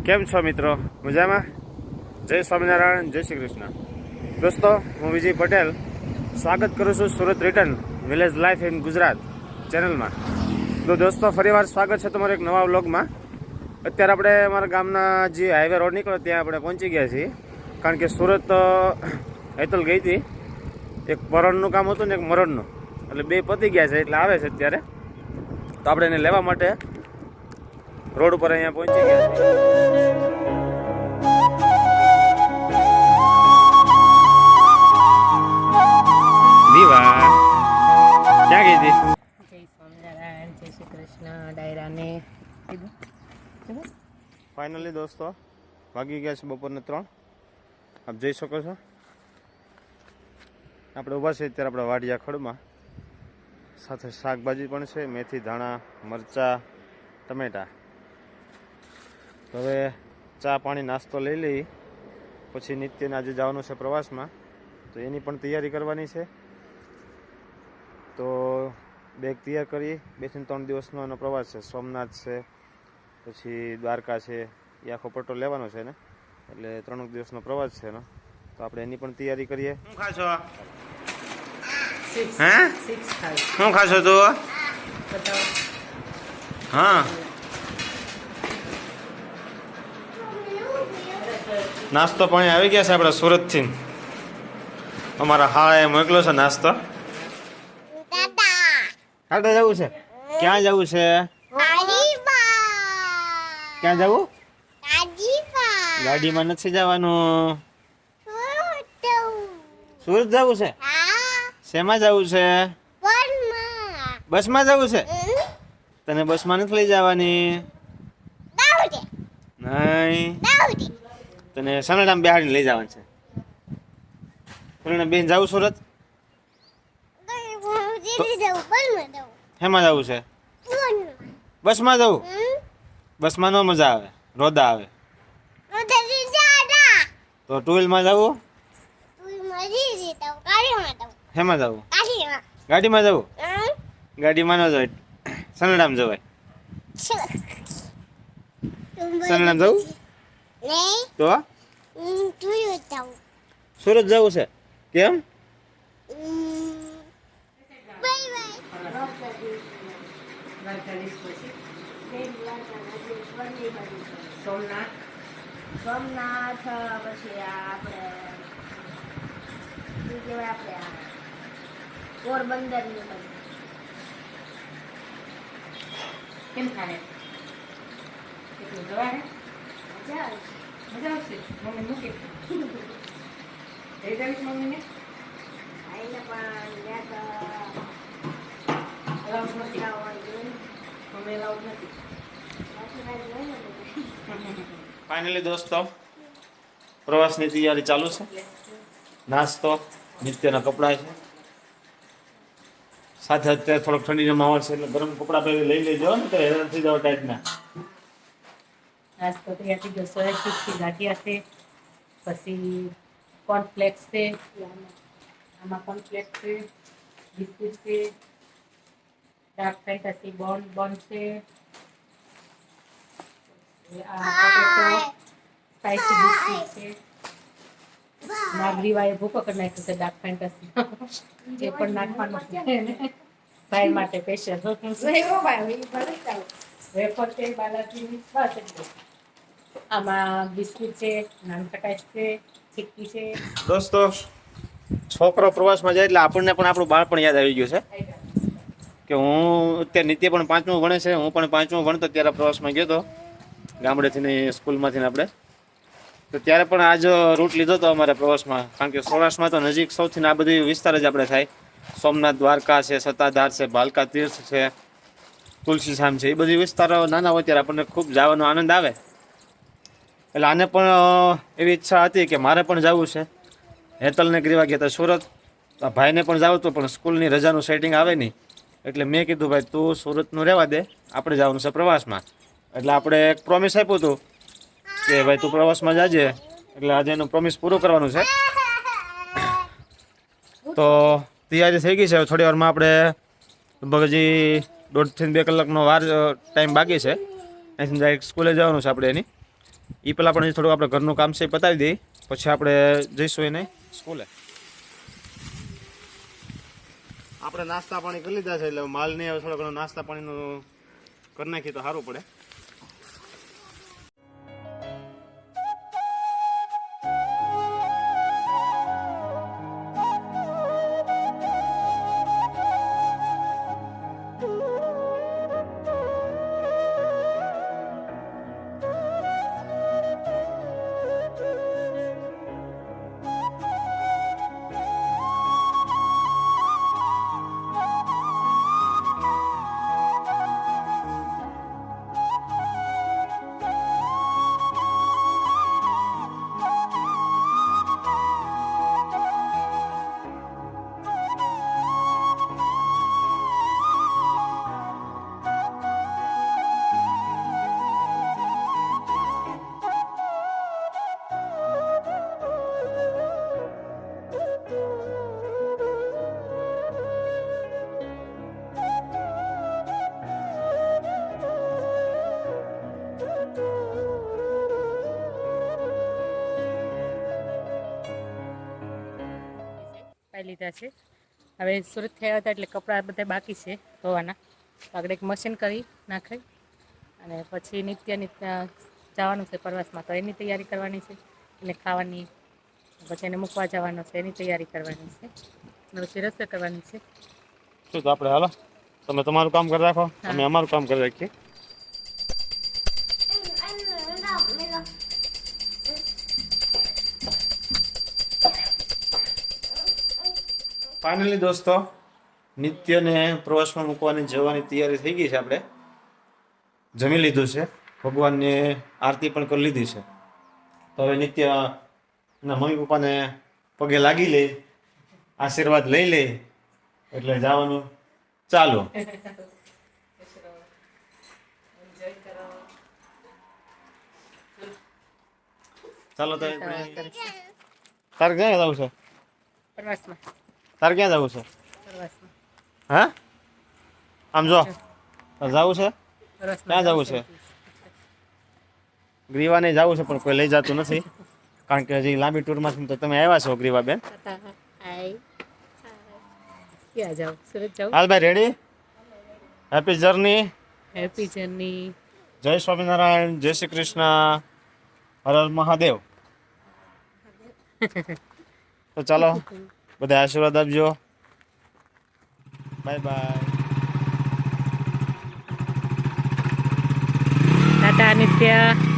કેમ છો મિત્રો? મજામાં? જય સ્વામિનારાયણ, જય શ્રી કૃષ્ણ. દોસ્તો, હું વિજય પટેલ સ્વાગત કરું છું Surat return village life in Gujarat ચેનલમાં. તો દોસ્તો, ફરીવાર સ્વાગત છે તમારા એક નવા વ્લોગમાં. અત્યારે આપણે અમારા ગામના જે હાઈવે રોડ નીકળ્યો ત્યાં આપણે પહોંચી ગયા છીએ. કારણ કે સુરત હેતલ ગઈ હતી, એક પરણનું કામ હતું ને એક મરણનું, એટલે બે પતી ગયા છે એટલે આવે છે અત્યારે. તો આપણે એને લેવા માટે રોડ ઉપર અહીંયા પહોંચી ગયા છે. દીવા ક્યાં ગઈ હતી? જય સ્વામિનારાયણ, જય શ્રી કૃષ્ણ. ડાયરાને ફાઇનલી દોસ્તો વાગી ગયા છે બપોરને 3. આપ જઈ શકો છો. આપણે ઊભા છીએ અત્યારે આપણા વાડિયા ખડમાં. સાથે શાકભાજી પણ છે, મેથી, ધાણા, મરચાં, ટમેટા. તો હવે ચા પાણી નાસ્તો લઈ લઈ, પછી નિત્યને આજે જવાનું છે પ્રવાસમાં, તો એની પણ તૈયારી કરવાની છે. તો બેગ તૈયાર કરી 2 થી 3 દિવસનો એનો પ્રવાસ છે. સોમનાથ છે, પછી દ્વારકા છે, એ આખો પટ્ટો લેવાનો છે ને, એટલે 3 દિવસનો પ્રવાસ છે એનો. તો આપણે એની પણ તૈયારી કરીએ. શું ખાશો? હે શું ખાશો તું? હા, નાસ્તો પાણી આવી ગયા છે આપણે સુરતથી. અમારા હાળાએ મોકલો છે નાસ્તો. કાઢે જવું છે? ક્યાં જવું છે? ક્યાં જવું? ગાડીમાં નથી જવાનું. સુરત જવું છે? શેમાં જવું છે? બસમાં જવું છે? તને બસમાં નથી લઈ જવાની. નહીં, તને સનડામ બેહાડીને લઈ જવાનું છે. બેન જવું સુરત? હેમાં જવું છે? બસમાં જવું? બસમાં નો મજા આવે, રોદા આવે. તો ટુ વ્હીલમાં જવું? હેમાં જવું? ગાડીમાં જવું? ગાડીમાં ન જવાય, સનડામ જવાય. સનડામ જવું? તો સુરત જવું છે? કેમ? સોમનાથ પછી આપણે શું કહેવાય, આપણે પોરબંદર ને બધું કેમ થાય? કેટલું જવા હે? મજા આવશે. મમ્મી મૂકી જઈ જઈશ મમ્મીને. આઈને પણ લાઉડ નથી, મમ્મી લાઉડ નથી. ફાઇનલી દોસ્તો પ્રવાસની તૈયારી ચાલુ છે. નાસ્તો, નિત્યના કપડાં છે, સાથે અત્યારે થોડોક ઠંડીનો માહોલ છે એટલે ગરમ કપડાં પહેરી લઈ લેજો ને, તો હેરાન થઈ જાવ ટાઈટના. નાસ્તો તૈયાર થઈ ગયો. સોયા ચિપ્સી ગાંઠિયા છે, પછી કોર્નફ્લેક્સ છે, આમાં કોર્નફ્લેક્સ છે, બિસ્કિટ છે, ડાર્ક ફેન્ટસી બન છે, સ્પાઈસી બિસ્કિટ છે. નાગરીવાએ ભૂકો કરી નાખ્યો છે ડાર્ક ફેન્ટસી, એ પણ નાખવાનું છે ભાઈ માટે સ્પેશિયલ. વેફર છે, બાલાજીની બસ એટલું. આમાં બિસ્કિટ છે, નાનખટાઈ છે, ચીક્કી છે. દોસ્તો, છોકરો પ્રવાસમાં જાય એટલે આપણને પણ આપણું બાળપણ યાદ આવી ગયું છે. કે હું અત્યારે નિત્ય પણ 5મું ભણે છે, હું પણ 5મું ભણતો ત્યારે પ્રવાસમાં ગયો હતો ગામડેથી, સ્કૂલમાંથી આપણે. તો ત્યારે પણ આ જ રૂટ લીધો હતો અમારે પ્રવાસમાં. કારણ કે સૌરાષ્ટ્રમાં તો નજીક સૌથી આ બધી વિસ્તાર જ આપણે થાય. સોમનાથ, દ્વારકા છે, સત્તાધાર છે, ભાલકા તીર્થ છે, તુલસીધામ છે, એ બધી વિસ્તારો નાના હોય ત્યારે આપણને ખૂબ જવાનો આનંદ આવે. એટલે આને પણ એવી ઈચ્છા હતી કે મારે પણ જવું છે. હેતલને ગ્રીવા ગયા હતા સુરત, ભાઈને પણ જવું હતું, પણ સ્કૂલની રજાનું સેટિંગ આવે નહીં. એટલે મેં કીધું ભાઈ તું સુરતનું રહેવા દે, આપણે જવાનું છે પ્રવાસમાં. એટલે આપણે એક પ્રોમિસ આપ્યું હતું કે ભાઈ તું પ્રવાસમાં જાજે, એટલે આજે એનું પ્રોમિસ પૂરું કરવાનું છે. તો તૈયારી થઈ ગઈ છે. થોડી વારમાં આપણે લગભગ હજી 1.5 થી 2 કલાકનો ટાઈમ બાકી છે. અહીંથી ડાયરેક્ટ સ્કૂલે જવાનું છે આપણે એની. એ પહેલાં પણ થોડુંક આપણે ઘરનું કામ છે એ પતાવી દઈએ, પછી આપણે જઈશું એને સ્કૂલે. આપણે નાસ્તા પાણી કરી લીધા છે, એટલે માલને હવે થોડો ઘણો નાસ્તા પાણીનું કરી નાખીએ તો સારું પડે. પાઈ લીધા છે. હવે સુરત થયા હતા એટલે કપડાં બધા બાકી છે ધોવાના. આગળ એક મશીન કરી નાખાય અને પછી નિત્ય જવાનું છે પ્રવાસમાં, તો એની તૈયારી કરવાની છે. એને ખાવાની, પછી એને મૂકવા જવાનો છે, એની તૈયારી કરવાની છે. પછી રસોઈ કરવાની છે. શું તો આપણે હાલો, તમે તમારું કામ કરી રાખો, અમે અમારું કામ કરી રાખીએ. ફાઇનલી દોસ્તો, નિત્યને પ્રવાસમાં મૂકવાની જવાની તૈયારી થઈ ગઈ છે. આપણે જમી લીધું છે, ભગવાનની આરતી પણ કરી લીધી છે. તો હવે નિત્યના મમ્મી પપ્પાને પગે લાગી લે, આશીર્વાદ લઈ લે, એટલે જવાનું ચાલો. ચાલો તો તારે ક્યાં જવું છે? પ્રવાસમાં. તારે ક્યાં જવું છે? પ્રવાસમાં. હા, આમ જો જવું છે. પ્રવાસમાં ક્યાં જવું છે? ગ્રીવાને જવું છે, પણ કોઈ લઈ જતું નથી, કારણ કે હજી લાંબી ટૂરમાં તો તમે આવ્યા છો ગ્રીવા બેન. ક્યાં જાવ? સુરત જાવ? હાલ ભાઈ, ready? Happy journey. Happy journey. જય સ્વામિનારાયણ, જય શ્રી કૃષ્ણ, હર હર મહાદેવ. તો ચાલો, બધા આશીર્વાદ આપજો. Bye bye. ટાટા નિત્યા.